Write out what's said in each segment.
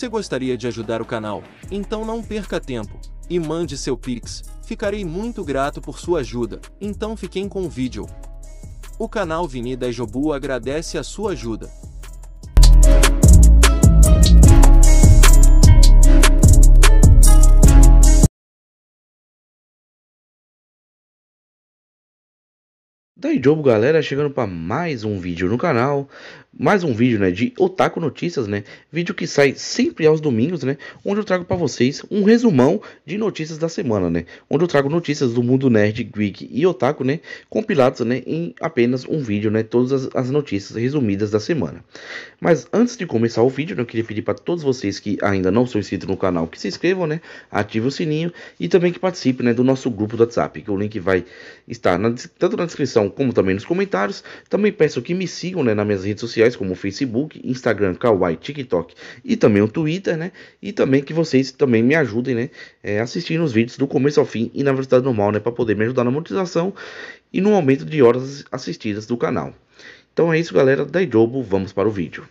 Você gostaria de ajudar o canal? Então não perca tempo e mande seu Pix. Ficarei muito grato por sua ajuda. Então fiquem com o vídeo. O canal Vini da Jobu agradece a sua ajuda. Daí Jobo, galera, chegando para mais um vídeo no canal, mais um vídeo, né, de Otaku Notícias, né, vídeo que sai sempre aos domingos, né, onde eu trago para vocês um resumão de notícias da semana, né, onde eu trago notícias do mundo nerd, geek e otaku, né, compilados, né, em apenas um vídeo, né, todas as notícias resumidas da semana. Mas antes de começar o vídeo, né, eu queria pedir para todos vocês que ainda não são inscritos no canal, que se inscrevam, né, ativem o sininho e também que participem, né, do nosso grupo do WhatsApp, que o link vai estar tanto na descrição como também nos comentários. Também peço que me sigam, né, nas minhas redes sociais, como Facebook, Instagram, Kawaii, TikTok e também o Twitter, né? E também que vocês também me ajudem, né, assistindo os vídeos do começo ao fim e na velocidade normal, né, para poder me ajudar na monetização e no aumento de horas assistidas do canal. Então é isso, galera. Daí Jobo, vamos para o vídeo.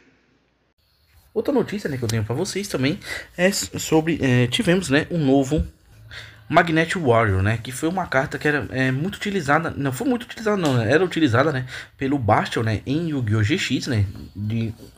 Outra notícia, né, que eu tenho para vocês também é sobre tivemos, né, um novo Magnet Warrior, né, que foi uma carta que era muito utilizada, não foi muito utilizada não, né, era utilizada, né, pelo Bastion, né, em Yu-Gi-Oh! GX, né,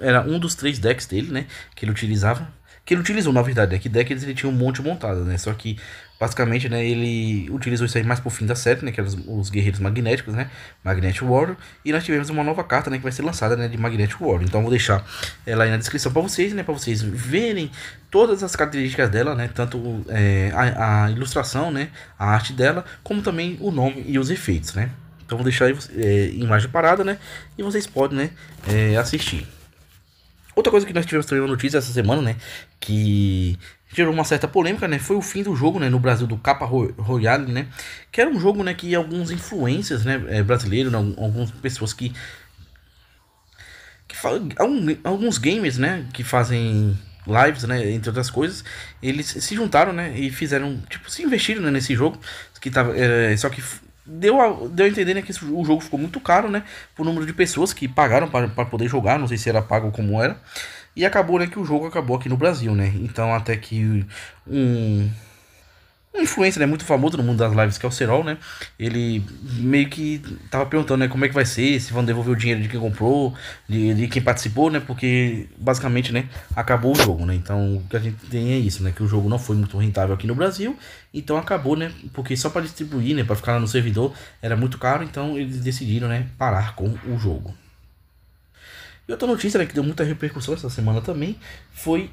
era um dos 3 decks dele, né, que ele utilizava, que ele utilizou na verdade, né, que deck ele tinha um monte montado, né, só que basicamente, né, ele utilizou isso aí mais pro fim da série, né, que eram os guerreiros magnéticos, né, Magnet Warrior, e nós tivemos uma nova carta, né, que vai ser lançada, né, de Magnet Warrior. Então vou deixar ela aí na descrição para vocês, né, para vocês verem todas as características dela, né, tanto a ilustração, né, a arte dela, como também o nome e os efeitos, né. Então vou deixar aí imagem parada, né, e vocês podem, né, assistir. Outra coisa que nós tivemos também uma notícia essa semana, né, que gerou uma certa polêmica, né, foi o fim do jogo, né, no Brasil, do Capa Royale, né, que era um jogo, né, que alguns influencers, né, brasileiros, né, algumas pessoas que alguns gamers, né, que fazem lives, né, entre outras coisas, eles se juntaram, né, e fizeram, tipo, se investiram, né, nesse jogo, que tava, só que deu a entender, né, que o jogo ficou muito caro, né, por número de pessoas que pagaram para poder jogar, não sei se era pago ou como era, e acabou, né, que o jogo acabou aqui no Brasil, né, então até que um influencer, né, muito famoso no mundo das lives, que é o Serol, né, ele meio que tava perguntando, né, como é que vai ser, se vão devolver o dinheiro de quem comprou, de quem participou, né, porque basicamente, né, acabou o jogo, né, então o que a gente tem é isso, né, que o jogo não foi muito rentável aqui no Brasil, então acabou, né, porque só para distribuir, né, para ficar lá no servidor era muito caro, então eles decidiram, né, parar com o jogo. E outra notícia, né, que deu muita repercussão essa semana também foi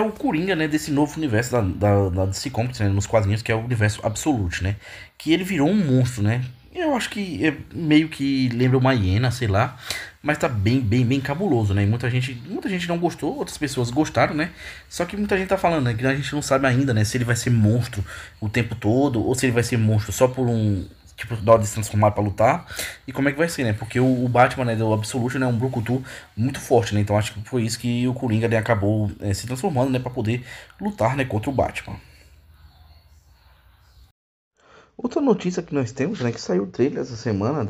o Coringa, né, desse novo universo da DC Comics, né, nos quadrinhos, que é o universo Absolute, né, que ele virou um monstro, né, eu acho que meio que lembra uma hiena, sei lá, mas tá bem cabuloso, né, e muita gente não gostou, outras pessoas gostaram, né, só que muita gente tá falando, né, que a gente não sabe ainda, né, se ele vai ser monstro o tempo todo, ou se ele vai ser monstro só por tipo, na hora de se transformar pra lutar. E como é que vai ser, né? Porque o Batman, né, do Absolution, né, é um brucutu muito forte, né? Então acho que foi isso que o Coringa, né, acabou se transformando, né, pra poder lutar, né, contra o Batman. Outra notícia que nós temos, né, que saiu o trailer essa semana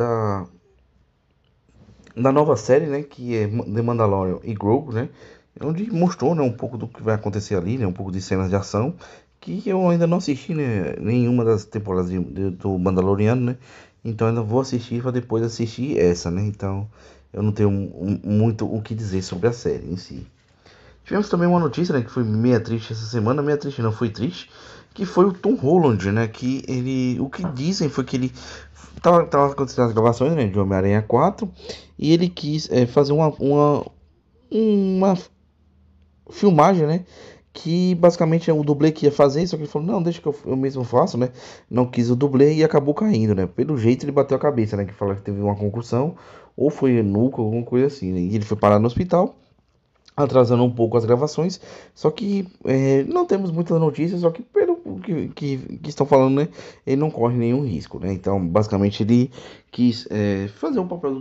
da nova série, né, que é The Mandalorian e Grogu, né, onde mostrou, né, um pouco do que vai acontecer ali, né, um pouco de cenas de ação, que eu ainda não assisti, né, nenhuma das temporadas do Mandaloriano, né, então ainda vou assistir para depois assistir essa, né, então eu não tenho muito o que dizer sobre a série em si. Tivemos também uma notícia, né, que foi meia triste essa semana, meia triste não, foi triste, que foi o Tom Holland, né, que ele, o que dizem foi que ele tava acontecendo as gravações, né, de Homem-Aranha 4, e ele quis fazer uma filmagem, né, que basicamente é o dublê que ia fazer, só que ele falou, não, deixa que eu mesmo faço, né, não quis o dublê e acabou caindo, né, pelo jeito ele bateu a cabeça, né, que fala que teve uma concussão, ou foi nuca, alguma coisa assim, né, e ele foi parar no hospital, atrasando um pouco as gravações, só que não temos muitas notícias, só que pelo que estão falando, né, ele não corre nenhum risco, né, então basicamente ele quis fazer um papel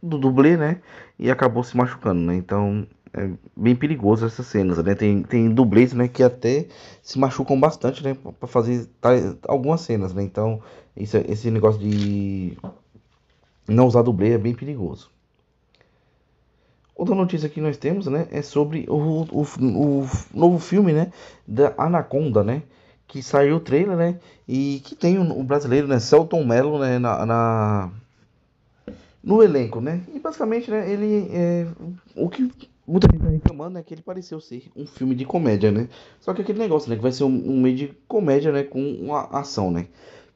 do dublê, né, e acabou se machucando, né, então é bem perigoso essas cenas, né, tem dublês, né, que até se machucam bastante, né, para fazer algumas cenas, né, então esse negócio de não usar dublê é bem perigoso. Outra notícia que nós temos, né, é sobre o novo filme, né, da Anaconda, né, que saiu o trailer, né, e que tem o brasileiro, né, Selton Mello, né, no elenco, né, e basicamente, né, o que muita gente tá reclamando é que ele pareceu ser um filme de comédia, né, só que aquele negócio, né, que vai ser um meio de comédia, né, com uma ação, né,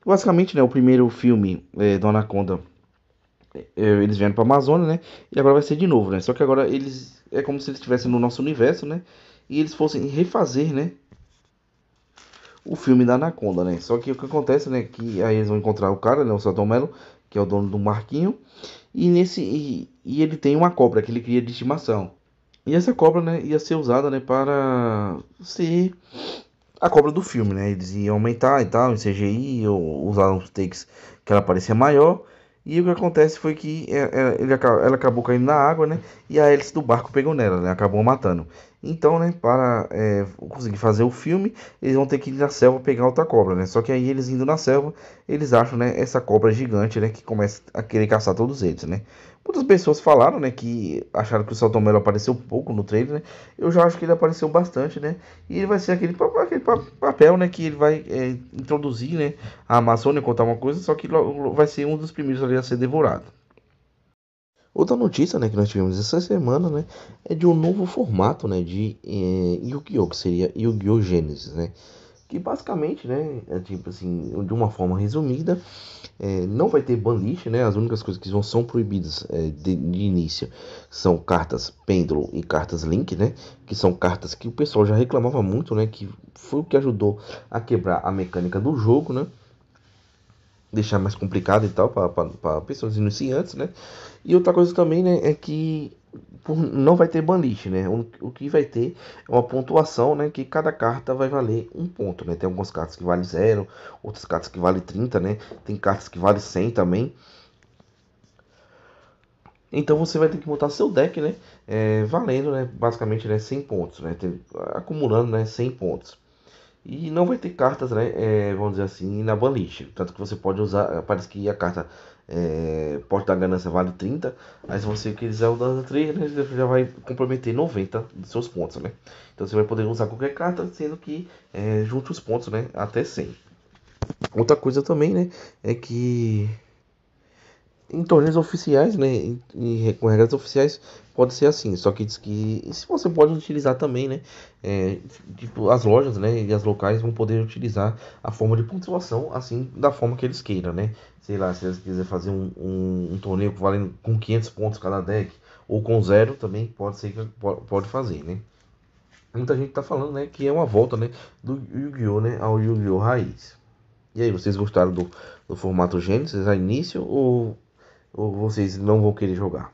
basicamente, né, o primeiro filme do Anaconda, eles vieram pra Amazônia, né? E agora vai ser de novo, né? Só que agora eles. É como se eles estivessem no nosso universo, né? E eles fossem refazer, né? O filme da Anaconda, né? Só que o que acontece, né? Que aí eles vão encontrar o cara, né? O Selton Mello, que é o dono do Marquinho. E ele tem uma cobra que ele cria de estimação. E essa cobra, né? Ia ser usada, né? Para ser a cobra do filme, né? Eles iam aumentar e tal, em CGI, ou usar uns takes que ela parecia maior. E o que acontece foi que ela acabou caindo na água, né? E a hélice do barco pegou nela, né? Acabou matando. Então, né, para conseguir fazer o filme, eles vão ter que ir na selva pegar outra cobra, né? Só que aí eles indo na selva, eles acham, né, essa cobra gigante, né, que começa a querer caçar todos eles, né? Muitas pessoas falaram, né, que acharam que o Selton Mello apareceu pouco no trailer, né? Eu já acho que ele apareceu bastante, né? E ele vai ser aquele papel, né, que ele vai introduzir, né, a Amazônia, contar uma coisa, só que vai ser um dos primeiros ali a ser devorado. Outra notícia, né, que nós tivemos essa semana, né, é de um novo formato, né, de Yu-Gi-Oh, que seria Yu-Gi-Oh! Gênesis, né, que basicamente, né, é tipo assim, de uma forma resumida, não vai ter banlist, né, as únicas coisas que são proibidas de início são cartas pêndulo e cartas link, né, que são cartas que o pessoal já reclamava muito, né, que foi o que ajudou a quebrar a mecânica do jogo, né, deixar mais complicado e tal para pessoas iniciantes, né? E outra coisa também, né, é que não vai ter banlist, né? O que vai ter é uma pontuação, né? Que cada carta vai valer um ponto, né? Tem algumas cartas que valem 0, outras cartas que valem 30, né? Tem cartas que valem 100 também. Então você vai ter que montar seu deck, né? Valendo, né? Basicamente, né? 100 pontos, né? Acumulando, né? 100 pontos. E não vai ter cartas, né? Vamos dizer assim, na banlist. Tanto que você pode usar. Parece que a carta Porte da Ganância vale 30. Aí se você quiser usar 3, né, você já vai comprometer 90 dos seus pontos, né? Então você vai poder usar qualquer carta, sendo que junte os pontos, né? Até 100. Outra coisa também, né? É que em torneios oficiais, né, com regras oficiais, pode ser assim. Só que diz que se você pode utilizar também, né, tipo as lojas, né, e as locais vão poder utilizar a forma de pontuação assim da forma que eles queiram, né. Sei lá, se eles quiserem fazer um torneio valendo com 500 pontos cada deck ou com 0 também pode ser que pode fazer, né. Muita gente tá falando, né, que é uma volta, né, do Yu-Gi-Oh, né, ao Yu-Gi-Oh raiz. E aí, vocês gostaram do formato Genesis a início ou vocês não vão querer jogar?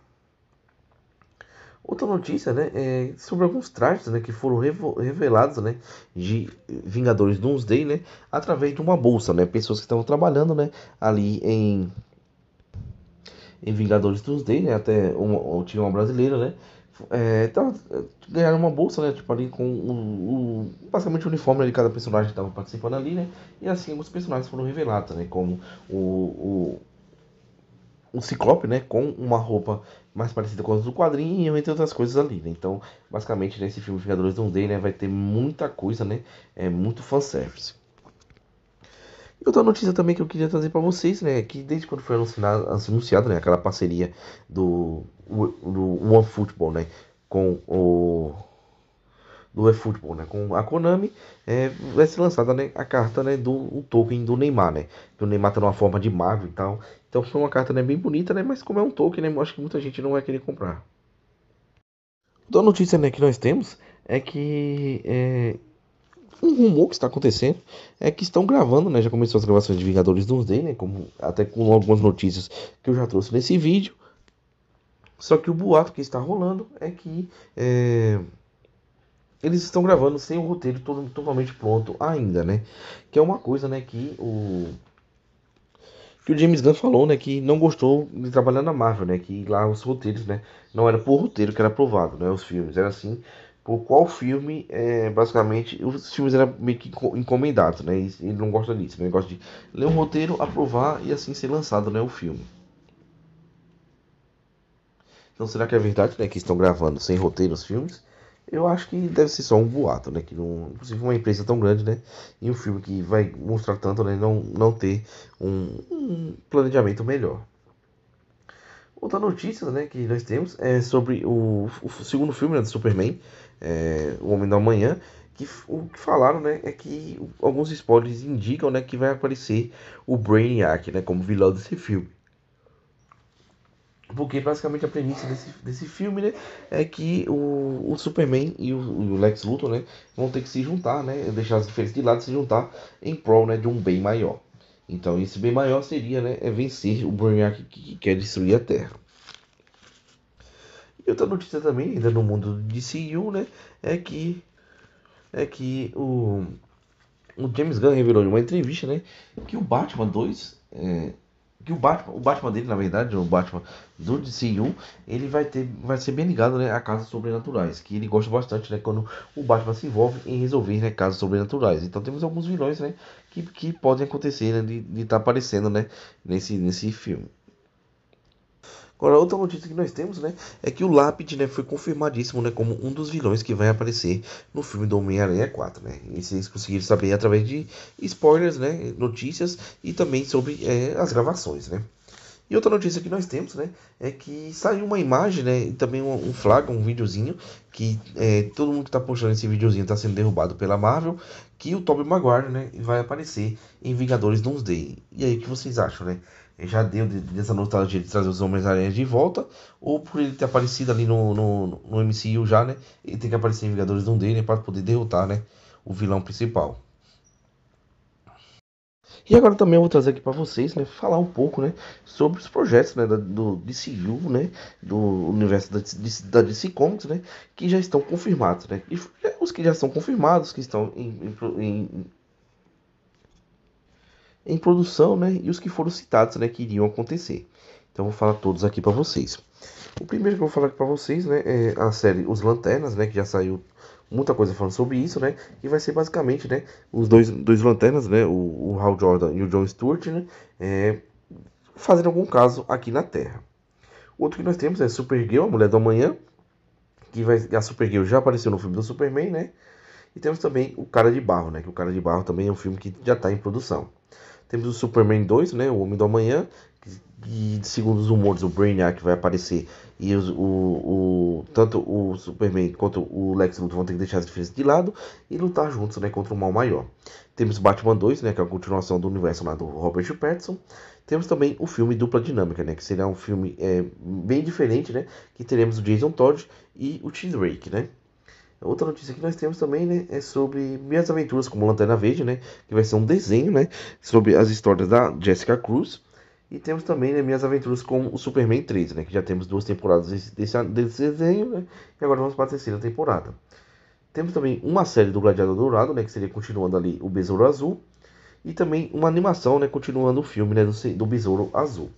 Outra notícia, né, é sobre alguns trajes, né, que foram revelados, né, de Vingadores Doomsday, né, através de uma bolsa, né, pessoas que estavam trabalhando, né, ali em Vingadores Doomsday, né, até tinha uma brasileira, né, ganharam uma bolsa, né, tipo ali com basicamente o uniforme de cada personagem que estava participando ali, né, e assim os personagens foram revelados, né, como o Ciclope, né, com uma roupa mais parecida com as do quadrinho, entre outras coisas ali, né? Então, basicamente, nesse filme Vingadores Doomsday, né, vai ter muita coisa, né? Muito fanservice. E outra notícia também que eu queria trazer para vocês, né, é que desde quando foi anunciado, né, aquela parceria do OneFootball, né, com o do eFootball, né? Com a Konami, vai ser lançada, né, a carta, né, do o token do Neymar, né? Que o Neymar tá numa forma de Marvel e tal. Então foi uma carta, né, bem bonita, né? Mas como é um token, né? Eu acho que muita gente não vai querer comprar. Outra notícia, né, que nós temos é que um rumor que está acontecendo é que estão gravando, né? Já começou as gravações de Vingadores Doomsday, né? Como até com algumas notícias que eu já trouxe nesse vídeo. Só que o boato que está rolando é que eles estão gravando sem o roteiro todo totalmente pronto ainda, né? Que é uma coisa, né, que o James Gunn falou, né, que não gostou de trabalhar na Marvel, né, que lá os roteiros, né, não era por roteiro que era aprovado, né, os filmes, era assim, por qual filme, basicamente, os filmes eram meio que encomendados, né, e ele não gosta disso, né, ele gosta de ler um roteiro, aprovar e assim ser lançado, né, o filme. Então será que é verdade, né, que estão gravando sem roteiro os filmes? Eu acho que deve ser só um boato, né? Que não, inclusive uma empresa tão grande, né? E um filme que vai mostrar tanto, né? Não ter um planejamento melhor. Outra notícia, né, que nós temos é sobre o segundo filme, né, do Superman, O Homem da Manhã, o que falaram, né, é que alguns spoilers indicam, né, que vai aparecer o Brainiac, né, como vilão desse filme. Porque basicamente a premissa desse filme, né, é que o Superman e o Lex Luthor, né, vão ter que se juntar, né, deixar as diferenças de lado e se juntar em prol, né, de um bem maior. Então esse bem maior seria, né, vencer o Brainiac que quer destruir a Terra. E outra notícia também, ainda no mundo do DCU, né, é que, é que o James Gunn revelou em uma entrevista, né, que o Batman 2, que o Batman dele, na verdade, o Batman do DCU, ele vai ser bem ligado, né, a casos sobrenaturais, que ele gosta bastante, né, quando o Batman se envolve em resolver, né, casos sobrenaturais. Então temos alguns vilões, né, que podem acontecer, né, de estar aparecendo, né, nesse filme. Agora, outra notícia que nós temos, né, é que o Lápide, né, foi confirmadíssimo, né, como um dos vilões que vai aparecer no filme do Homem-Aranha 4, né. E vocês conseguiram saber através de spoilers, né, notícias e também sobre as gravações, né. E outra notícia que nós temos, né, é que saiu uma imagem, né, e também um flag, um videozinho, que todo mundo que está postando esse videozinho está sendo derrubado pela Marvel, que o Tobey Maguire, né, vai aparecer em Vingadores Doomsday. E aí, o que vocês acham, né? Já deu dessa nostalgia de trazer os Homens-Aranha de volta, ou por ele ter aparecido ali no MCU já, né, ele tem que aparecer em Vingadores Doomsday, né, para poder derrotar, né, o vilão principal. E agora também eu vou trazer aqui para vocês, né, falar um pouco, né, sobre os projetos, né, do DCU, né, do universo da DC Comics, né, que já estão confirmados, né, e os que já estão confirmados, que estão em produção, né, e os que foram citados, né, que iriam acontecer. Então eu vou falar todos aqui para vocês. O primeiro que eu vou falar aqui para vocês, né, é a série Os Lanternas, né, que já saiu muita coisa falando sobre isso, né, e vai ser basicamente, né, os dois Lanternas, né, o Hal Jordan e o John Stewart, né, fazendo algum caso aqui na Terra. Outro que nós temos é Supergirl, a Mulher do Amanhã, a Supergirl já apareceu no filme do Superman, né, e temos também o Cara de Barro, né, que o Cara de Barro também é um filme que já está em produção. Temos o Superman 2, né, o Homem do Amanhã, que segundo os rumores o Brainiac vai aparecer e tanto o Superman quanto o Lex Luthor vão ter que deixar as diferenças de lado e lutar juntos, né, contra o mal maior. Temos Batman 2, né, que é a continuação do universo lá do Robert Pattinson. Temos também o filme Dupla Dinâmica, né, que será um filme bem diferente, né, que teremos o Jason Todd e o Tim Drake, né. Outra notícia que nós temos também, né, é sobre Minhas Aventuras como Lanterna Verde, né, que vai ser um desenho, né, sobre as histórias da Jessica Cruz. E temos também, né, Minhas Aventuras com o Superman 3, né, que já temos duas temporadas desse desenho, né, e agora vamos para a terceira temporada. Temos também uma série do Gladiador Dourado, né, que seria continuando ali o Besouro Azul, e também uma animação, né, continuando o filme, né, do Besouro Azul.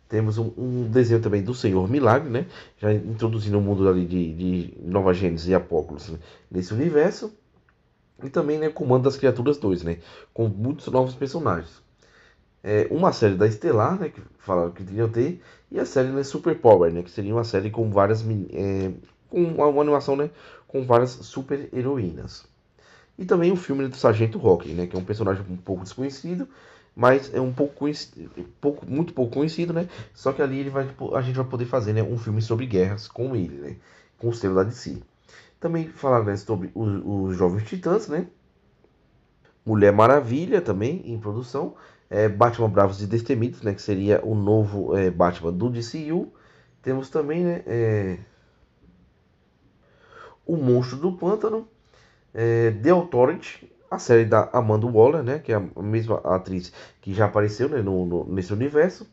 Temos um desenho também do Senhor Milagre, né? Já introduzindo o mundo ali de Nova Gênesis e Apócalypse, né, nesse universo. E também, né, Comando das Criaturas 2, né? Com muitos novos personagens. Uma série da Estelar, né? Que falaram que iriam ter. E a série, né, Super Power, né? Que seria uma série com várias... com uma animação, né? Com várias super heroínas. E também o filme do Sargento Rock, né? Que é um personagem um pouco desconhecido, mas é um pouco conhecido, muito pouco conhecido, né? Só que ali a gente vai poder fazer, né, um filme sobre guerras com ele, né? Com o selo da DC. Também falar, né, sobre os Jovens Titãs, né? Mulher Maravilha também em produção. Batman Bravos e Destemidos, né? Que seria o novo Batman do DCU. Temos também, né? O Monstro do Pântano. The Authority, a série da Amanda Waller, né, que é a mesma atriz que já apareceu, né, nesse universo,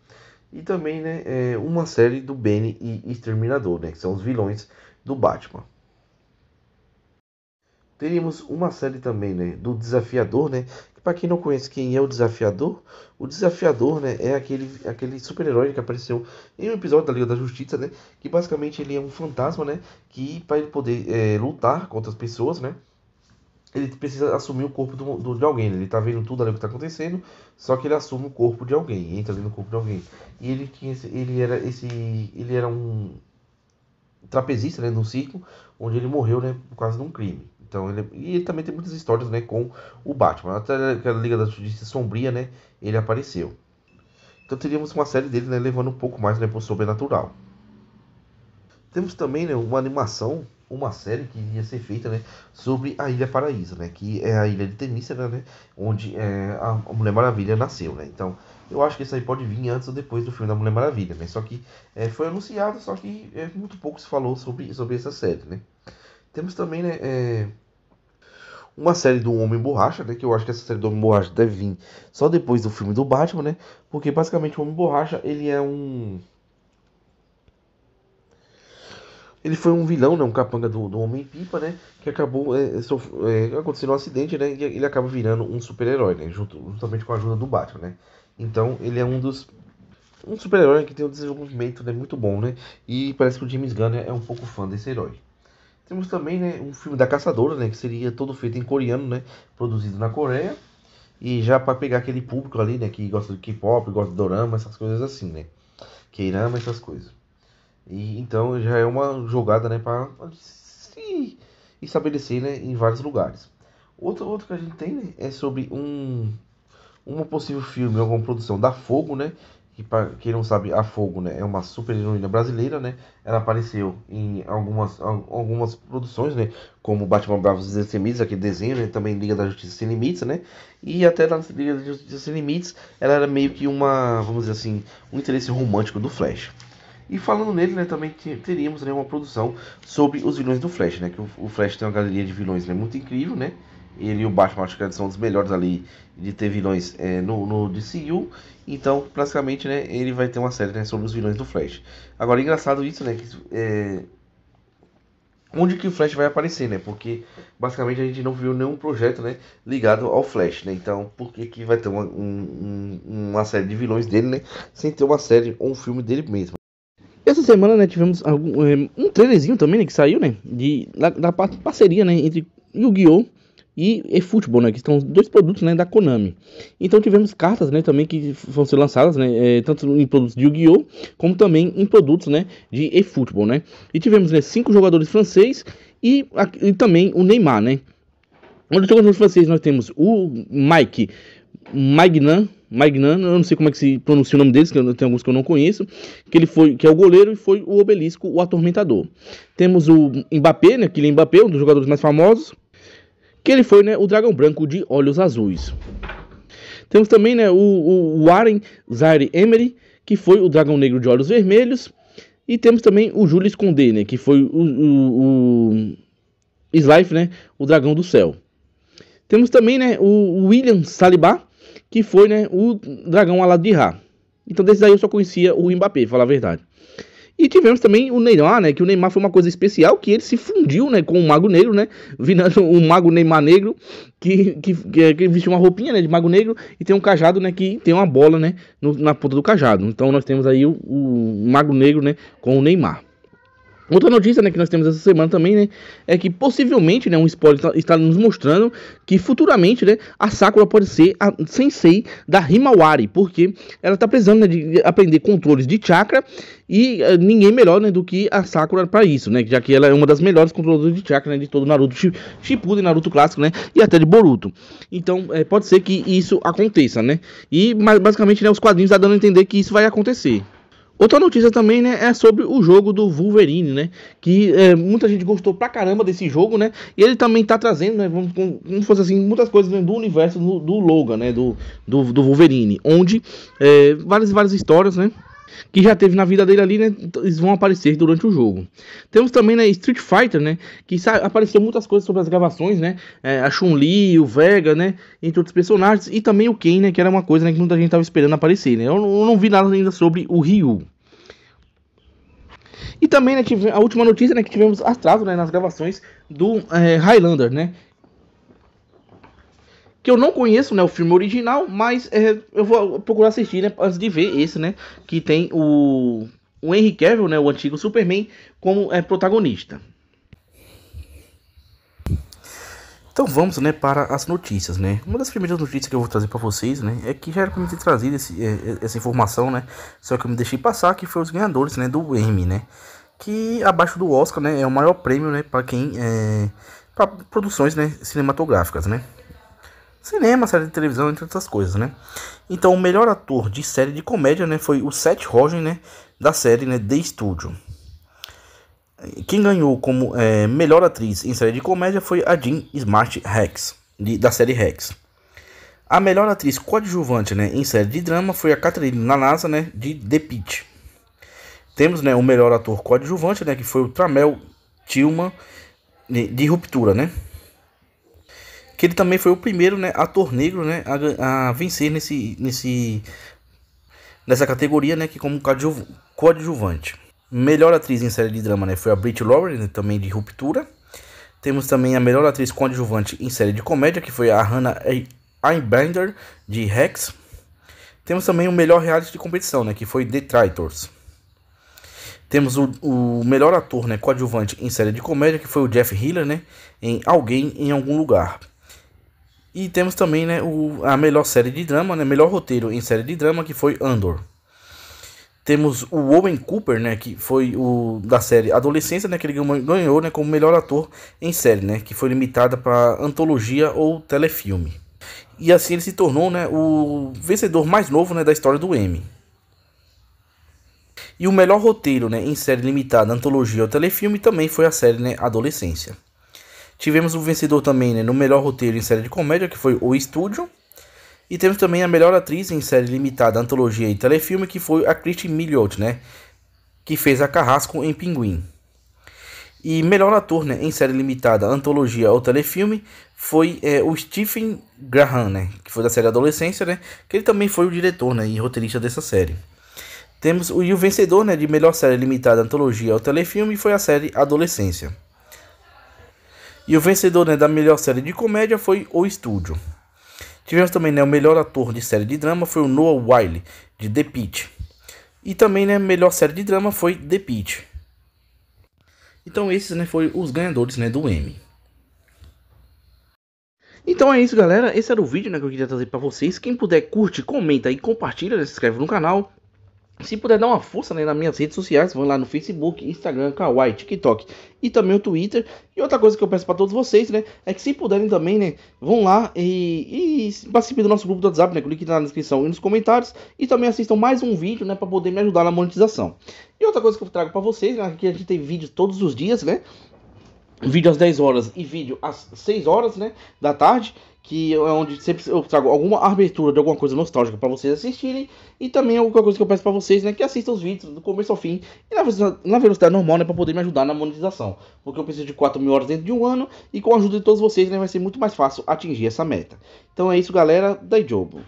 e também, né, uma série do Benny e Exterminador, né, que são os vilões do Batman. Teríamos uma série também, né, do Desafiador, né, que para quem não conhece quem é o Desafiador, né, é aquele super-herói que apareceu em um episódio da Liga da Justiça, né, que basicamente ele é um fantasma, né, que para ele poder lutar contra as pessoas, né, ele precisa assumir o corpo de alguém, né? Ele tá vendo tudo ali o que tá acontecendo, só que ele assume o corpo de alguém, entra ali no corpo de alguém. E ele tinha ele era um trapezista, né, no circo, onde ele morreu, né, por causa de um crime. Então ele também tem muitas histórias, né, com o Batman. Até aquela Liga da Justiça Sombria, né, ele apareceu. Então teríamos uma série dele, né, levando um pouco mais, né, pro sobrenatural. Temos também, né, uma animação, uma série que ia ser feita, né, sobre a Ilha Paraíso, né, que é a ilha de Temícera, né, onde a Mulher Maravilha nasceu, né. Então eu acho que isso aí pode vir antes ou depois do filme da Mulher Maravilha, né. Só que foi anunciado, só que muito pouco se falou sobre essa série, né. Temos também, né, uma série do Homem Borracha, né, que eu acho que essa série do Homem Borracha deve vir só depois do filme do Batman, né, porque basicamente o Homem Borracha, ele foi um vilão, né, um capanga do Homem-Pipa, né, que acabou acontecendo um acidente, né, e ele acaba virando um super-herói, né, juntamente com a ajuda do Batman, né. Então ele é um super-herói que tem um desenvolvimento, né, muito bom, né, e parece que o James Gunn é um pouco fã desse herói. Temos também, né, um filme da Caçadora, né, que seria todo feito em coreano, né, produzido na Coreia, e já para pegar aquele público ali, né, que gosta de K-pop, gosta de dorama, essas coisas assim, né, K-drama, essas coisas. E então já é uma jogada, né, para se estabelecer, né, em vários lugares. Outro que a gente tem, né, é sobre uma possível filme, alguma produção da Fogo, né? Que para quem não sabe, a Fogo, né, é uma super heroína brasileira, né? Ela apareceu em algumas produções, né? Como Batman Bravos e Destemidos, aquele desenho, né? Também Liga da Justiça Sem Limites, né? E até na Liga da Justiça Sem Limites, ela era meio que vamos dizer assim, um interesse romântico do Flash. E falando nele, né, também teríamos, né, uma produção sobre os vilões do Flash, né, que o Flash tem uma galeria de vilões, né, muito incrível, né, ele e o Batman acho que são dos melhores ali de ter vilões no DCU, então praticamente, né, ele vai ter uma série, né, sobre os vilões do Flash. Agora, engraçado isso, né, onde que o Flash vai aparecer, né, porque basicamente a gente não viu nenhum projeto, né, ligado ao Flash, né, então por que vai ter uma série de vilões dele, né, sem ter uma série ou um filme dele mesmo? Essa semana, né, tivemos um trailerzinho também, né, que saiu, né, da parceria, né, entre Yu-Gi-Oh! E eFootball, né, que são dois produtos, né, da Konami. Então tivemos cartas, né, também que vão ser lançadas, né, tanto em produtos de Yu-Gi-Oh! Como também em produtos, né, de eFootball, né. E tivemos, né, 5 jogadores franceses e também o Neymar, né. Onde os jogadores franceses nós temos o Magnan, eu não sei como é que se pronuncia o nome deles, que tem alguns que eu não conheço, que é o goleiro e foi o Obelisco, o atormentador. Temos o Mbappé, né, Kylian Mbappé, um dos jogadores mais famosos, que ele foi, né, o dragão branco de olhos azuis. Temos também, né, o Warren Zaïre-Emery, que foi o dragão negro de olhos vermelhos, e temos também o Jules Koundé, né, que foi o Slife, né, o dragão do céu. Temos também, né, o William Saliba, que foi, né, o dragão alado de Ra. Então desses aí eu só conhecia o Mbappé, pra falar a verdade. E tivemos também o Neymar, né, que o Neymar foi uma coisa especial, que ele se fundiu, né, com o Mago Negro, né, virando um Mago Neymar Negro, que vestiu uma roupinha, né, de Mago Negro, e tem um cajado, né, que tem uma bola, né, na ponta do cajado. Então nós temos aí o Mago Negro, né, com o Neymar. Outra notícia, né, que nós temos essa semana também, né, é que possivelmente, né, um spoiler está nos mostrando que futuramente, né, a Sakura pode ser a sensei da Himawari, porque ela está precisando, né, de aprender controles de chakra e ninguém melhor, né, do que a Sakura para isso, né, já que ela é uma das melhores controladoras de chakra, né, de todo Naruto Shippuden, Naruto clássico, né, e até de Boruto. Então, pode ser que isso aconteça, né, e basicamente, né, os quadrinhos estão dando a entender que isso vai acontecer. Outra notícia também, né, é sobre o jogo do Wolverine, né, que muita gente gostou pra caramba desse jogo, né, e ele também tá trazendo, né, como fosse assim, muitas coisas, né, do universo do Logan, né, do Wolverine, onde várias histórias, né, que já teve na vida dele ali, né, eles vão aparecer durante o jogo. Temos também, né, Street Fighter, né, que apareceu muitas coisas sobre as gravações, né, a Chun-Li, o Vega, né, entre outros personagens, e também o Ken, né, que era uma coisa, né, que muita gente tava esperando aparecer, né. Eu não vi nada ainda sobre o Ryu. E também, né, a última notícia, né, que tivemos atraso, né, nas gravações do Highlander, né, que eu não conheço, né, o filme original, mas eu vou procurar assistir, né, antes de ver esse, né, que tem o Henry Cavill, né, o antigo Superman, como protagonista. Então vamos, né, para as notícias, né. Uma das primeiras notícias que eu vou trazer para vocês, né, é que já era para me ter trazido essa informação, né, só que eu me deixei passar, que foi os ganhadores, né, do Emmy, né. que abaixo do Oscar, né, é o maior prêmio, né, para quem para produções, né, cinematográficas, né? Cinema, série de televisão, entre outras coisas, né? Então, o melhor ator de série de comédia, né, foi o Seth Rogen, né, da série, né, The Studio. Quem ganhou como melhor atriz em série de comédia foi a Jean Smart Rex, da série Rex. A melhor atriz coadjuvante, né, em série de drama foi a Catherine Nanasa, né, de The Pitt. Temos, né, o melhor ator coadjuvante, né, que foi o Tramel Tillman, de Ruptura, né? Que ele também foi o primeiro, né, ator negro, né, a vencer nessa categoria, né, que como coadjuvante. Melhor atriz em série de drama, né, foi a Brit Lawrence, né, também de Ruptura. Temos também a melhor atriz coadjuvante em série de comédia, que foi a Hannah Einbinder, de Rex. Temos também o melhor reality de competição, né, que foi The Traitors. Temos o melhor ator, né, coadjuvante em série de comédia, que foi o Jeff Hiller, né, em Alguém em Algum Lugar. E temos também, né, a melhor série de drama, né, melhor roteiro em série de drama, que foi Andor. Temos o Owen Cooper, né, que foi o da série Adolescência, né, que ele ganhou, né, como melhor ator em série, né, que foi limitada para antologia ou telefilme. E assim ele se tornou, né, o vencedor mais novo, né, da história do Emmy. E o melhor roteiro, né, em série limitada, antologia ou telefilme também foi a série, né, Adolescência. Tivemos o vencedor também, né, no melhor roteiro em série de comédia, que foi O Estúdio. E temos também a melhor atriz em série limitada, antologia e telefilme, que foi a Kristen Miliot, né, que fez a Carrasco em Pinguim. E melhor ator, né, em série limitada, antologia ou telefilme foi o Stephen Graham, né, que foi da série Adolescência, né, que ele também foi o diretor, né, e roteirista dessa série. Temos o vencedor, né, de melhor série limitada, antologia ou telefilme foi a série Adolescência. E o vencedor, né, da melhor série de comédia foi O Estúdio. Tivemos também, né, o melhor ator de série de drama foi o Noah Wyle, de The Pitt. E também, né, melhor série de drama foi The Pitt. Então esses, né, foram os ganhadores, né, do Emmy. Então é isso, galera. Esse era o vídeo, né, que eu queria trazer para vocês. Quem puder, curte, comenta e compartilha, né, se inscreve no canal. Se puder dar uma força, né, nas minhas redes sociais, vão lá no Facebook, Instagram, Kawaii, TikTok e também o Twitter. E outra coisa que eu peço para todos vocês, né, é que se puderem também, né, vão lá e participem do nosso grupo do WhatsApp, né, que o link tá na descrição e nos comentários. E também assistam mais um vídeo, né, para poder me ajudar na monetização. E outra coisa que eu trago para vocês, né, que a gente tem vídeo todos os dias, né, vídeo às 10 horas e vídeo às 6 horas, né, da tarde, que é onde sempre eu trago alguma abertura de alguma coisa nostálgica para vocês assistirem. E também alguma coisa que eu peço para vocês, né, que assistam os vídeos do começo ao fim e na velocidade normal, né, para poder me ajudar na monetização. Porque eu preciso de 4.000 horas dentro de um ano e com a ajuda de todos vocês, né, vai ser muito mais fácil atingir essa meta. Então é isso, galera. Dai jogo.